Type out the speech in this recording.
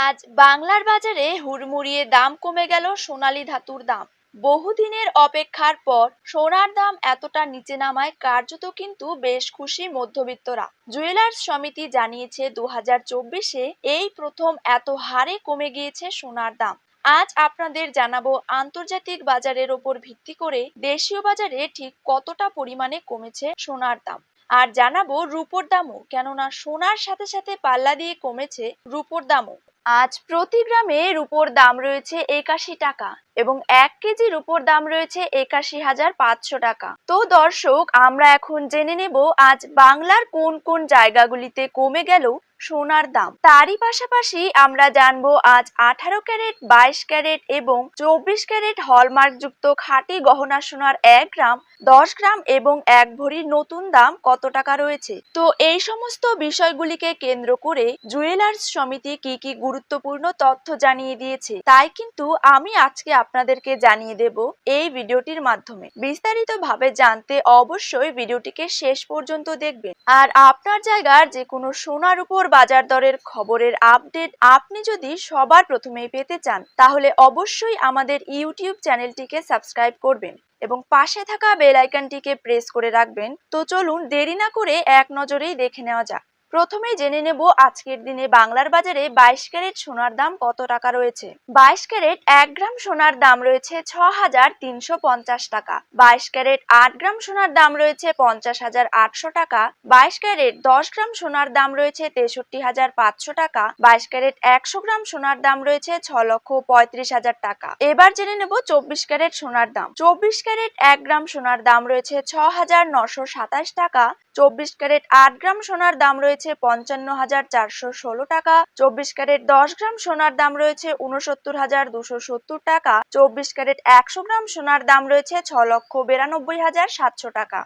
আজ বাংলার বাজারে হুড়মুড়িয়ে দাম কমে গেল সোনালী ধাতুর দাম। বহুদিনের অপেক্ষার পর সোনার দাম এতটা নিচে নামায় কার্যত কিন্তু বেশ খুশি মধ্যবিত্তরা। জুয়েলার্স সমিতি জানিয়েছে 2024-এ এই প্রথম এত হারে কমে গিয়েছে সোনার দাম। আজ আপনাদের জানাবো আন্তর্জাতিক বাজারের ওপর ভিত্তি করে দেশীয় বাজারে ঠিক কতটা পরিমাণে কমেছে সোনার দাম। আর জানাবো রূপোর দামও, কেননা সোনার সাথে সাথে পাল্লা দিয়ে কমেছে রূপোর দামও। আজ প্রতি গ্রামে রূপোর দাম রয়েছে 81 টাকা এবং 1 কেজি রূপোর দাম রয়েছে 81,500 টাকা। তো দর্শক, আমরা এখন জেনে নেব আজ বাংলার কোন কোন জায়গাগুলিতে কমে গেল সোনার দাম। তারই পাশাপাশি আমরা জানবো আজ 18 ক্যারেট, 22 ক্যারেট এবং 24 ক্যারেট হলমার্ক যুক্ত খাঁটি গহনা সোনার 1 গ্রাম, 10 গ্রাম এবং 1 ভরির নতুন দাম কত টাকা রয়েছে। তো এই সমস্ত বিষয়গুলিকে কেন্দ্র করে জুয়েলার্স সমিতি কি কি গুরুত্বপূর্ণ তথ্য জানিয়ে দিয়েছে, তাই কিন্তু আমি আজকে আপনাদেরকে জানিয়ে দেব এই ভিডিওটির মাধ্যমে। বিস্তারিতভাবে জানতে অবশ্যই ভিডিওটিকে শেষ পর্যন্ত দেখবেন। আর আপনার জায়গার যে কোনো সোনার উপর বাজার দরের খবরের আপডেট আপনি যদি সবার প্রথমেই পেতে চান, তাহলে অবশ্যই আমাদের ইউটিউব চ্যানেলটিকে সাবস্ক্রাইব করবেন এবং পাশে থাকা বেল আইকনটিকে প্রেস করে রাখবেন। তো চলুন দেরি না করে এক নজরেই দেখে নেওয়া যাক। প্রথমেই জেনে নেব আজকের দিনে বাংলার বাজারে 22 ক্যারেট সোনার দাম কত টাকা রয়েছে। 22 ক্যারেট 1 গ্রাম সোনার দাম রয়েছে 6,350 টাকা। 22 ক্যারেট 8 গ্রাম সোনার দাম রয়েছে 50,800 টাকা। 22 ক্যারেট 10 গ্রাম সোনার দাম রয়েছে 63,500 টাকা। 22 ক্যারেট 100 গ্রাম সোনার দাম রয়েছে 6,35,000 টাকা। এবার জেনে নেব 24 ক্যারেট সোনার দাম। 24 ক্যারেট 1 গ্রাম সোনার দাম রয়েছে 6,927 টাকা। 24 ক্যারেট 8 গ্রাম সোনার দাম রয়েছে 55,416 টাকা। 24 ক্যারেট 10 গ্রাম সোনার দাম রয়েছে 69,270 টাকা। 24 ক্যারেট 100 গ্রাম সোনার দাম রয়েছে 6,92,700 টাকা।